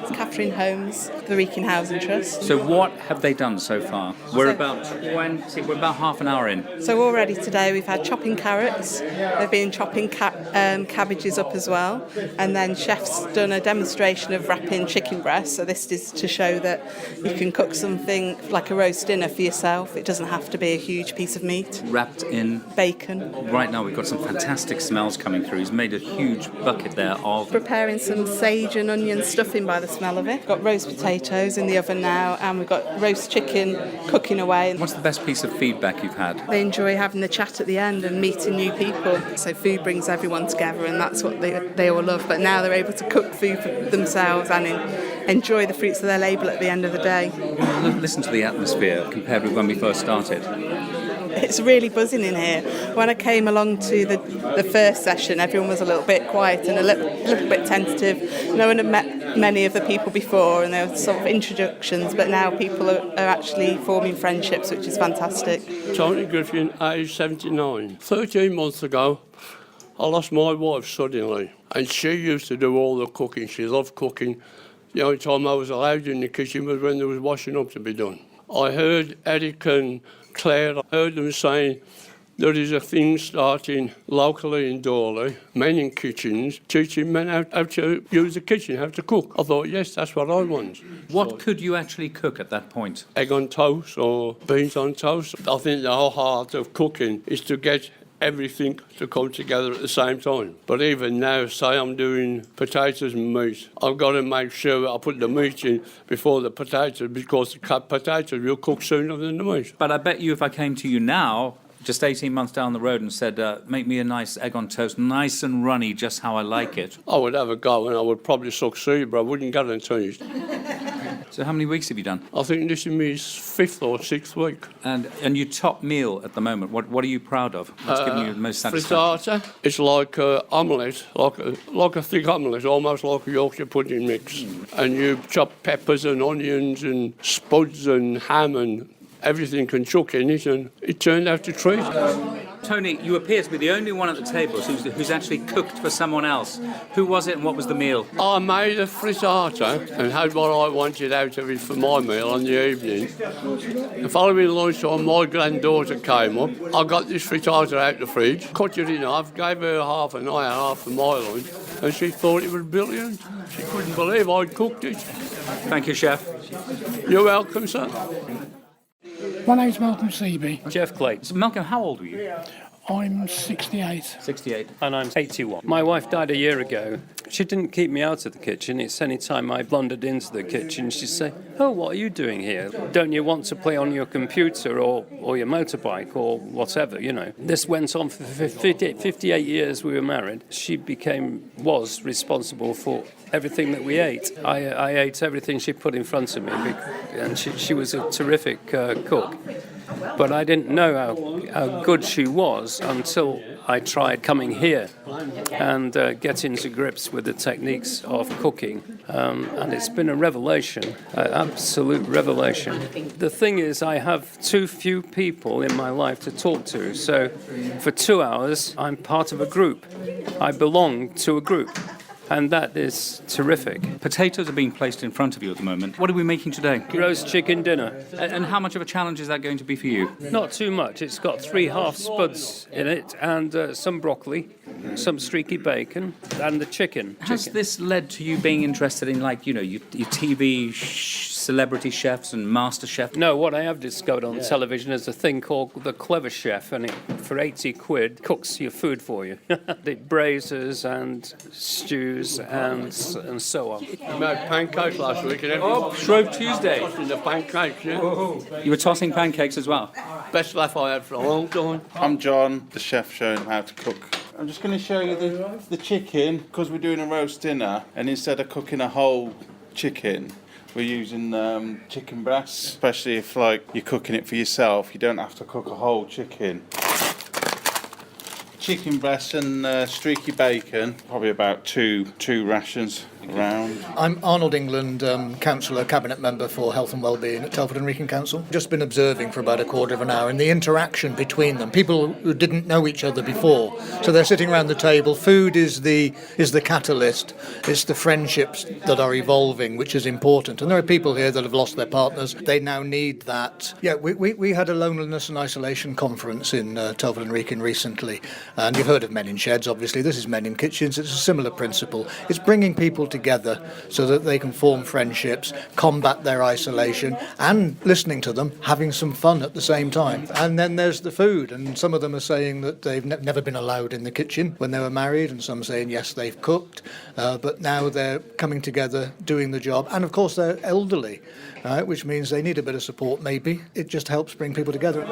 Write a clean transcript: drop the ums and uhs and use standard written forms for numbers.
Catherine Holmes, the Wrekin Housing Trust. So what have they done so far? We're about half an hour in. So already today we've had chopping carrots, they've been chopping cabbages up as well, and then chef's done a demonstration of wrapping chicken breasts. So this is to show that you can cook something like a roast dinner for yourself. It doesn't have to be a huge piece of meat. Wrapped in bacon. Right now we've got some fantastic smells coming through. He's made a huge bucket there of... Preparing some sage and onion stuffing by the smell of it. Got roast potatoes in the oven now, and we've got roast chicken cooking away. What's the best piece of feedback you've had? They enjoy having the chat at the end and meeting new people. So food brings everyone together, and that's what they all love. But now they're able to cook food for themselves and enjoy the fruits of their labour at the end of the day. Listen to the atmosphere compared with when we first started. It's really buzzing in here. When I came along to the first session, everyone was a little bit quiet and a little bit tentative. No one had met many of the people before, and there were sort of introductions, but now people are actually forming friendships, which is fantastic. Tony Griffin, age 79. 13 months ago, I lost my wife suddenly, and she used to do all the cooking. She loved cooking. The only time I was allowed in the kitchen was when there was washing up to be done. I heard Eric and Claire, I heard them saying there is a thing starting locally in Dawley, men in kitchens, teaching men how to use the kitchen, how to cook. I thought, yes, that's what I want. What could you actually cook at that point? Egg on toast or beans on toast. I think the whole heart of cooking is to get everything to come together at the same time. But even now, say I'm doing potatoes and meat, I've got to make sure I put the meat in before the potatoes, because the potatoes will cook sooner than the meat. But I bet you if I came to you now, just 18 months down the road, and said, make me a nice egg on toast, nice and runny, just how I like it. I would have a go, and I would probably succeed, but I wouldn't guarantee it. So how many weeks have you done? I think this is my 5th or 6th week. And your top meal at the moment, what are you proud of? What's giving you the most satisfaction? Frittata. It's like an omelette, like a thick omelette, almost like a Yorkshire pudding mix. And you chop peppers and onions and spuds and ham and everything can chuck in it, and it turned out a treat. Tony, you appear to be the only one at the table who's actually cooked for someone else. Who was it and what was the meal? I made a frittata and had what I wanted out of it for my meal on the evening. The following lunchtime, my granddaughter came up. I got this frittata out the fridge, cut it in half, gave her half and I had half of my lunch, and she thought it was brilliant. She couldn't believe I'd cooked it. Thank you, Chef. You're welcome, sir. My name's Malcolm Seaby. Jeff Clay. So Malcolm, how old were you? I'm 68. 68. And I'm 81. My wife died a year ago. She didn't keep me out of the kitchen. It's any time I blundered into the kitchen, she'd say, "Oh, what are you doing here? Don't you want to play on your computer or your motorbike or whatever, you know?" This went on for 58 years we were married. She was responsible for everything that we ate. I ate everything she put in front of me, and she was a terrific cook. But I didn't know how good she was until I tried coming here and getting to grips with the techniques of cooking. And it's been a revelation, an absolute revelation. The thing is, I have too few people in my life to talk to. So for 2 hours, I'm part of a group. I belong to a group. And that is terrific. Potatoes are being placed in front of you at the moment. What are we making today? Roast chicken dinner. And how much of a challenge is that going to be for you? Not too much. It's got 3 half spuds in it and some broccoli, some streaky bacon, and the chicken. Has this led to you being interested in, like, you know, your TV celebrity chefs and master chefs? No, what I have discovered on television is a thing called The Clever Chef, and it, for 80 quid, cooks your food for you. It braises and stews and so on. I made pancakes last week. Shrove Tuesday. The pancakes, yeah. You were tossing pancakes as well? Best laugh I had for a long time. I'm John, the chef showing how to cook. I'm just going to show you the chicken, because we're doing a roast dinner, and instead of cooking a whole chicken, we're using chicken breasts, especially if like you're cooking it for yourself. You don't have to cook a whole chicken. Chicken breasts and streaky bacon, probably about two rations. around. I'm Arnold England, Councillor, Cabinet Member for Health and Wellbeing at Telford and Wrekin Council. Just been observing for about a quarter of an hour and the interaction between them. People who didn't know each other before, so they're sitting around the table. Food is the catalyst. It's the friendships that are evolving, which is important. And there are people here that have lost their partners. They now need that. Yeah, we had a loneliness and isolation conference in Telford and Wrekin recently, and you've heard of Men in Sheds. Obviously, this is Men in Kitchens. It's a similar principle. It's bringing people together so that they can form friendships, combat their isolation, and listening to them, having some fun at the same time. And then there's the food, and some of them are saying that they've never been allowed in the kitchen when they were married, and some saying yes, they've cooked, but now they're coming together, doing the job. And of course, they're elderly, which means they need a bit of support maybe. It just helps bring people together.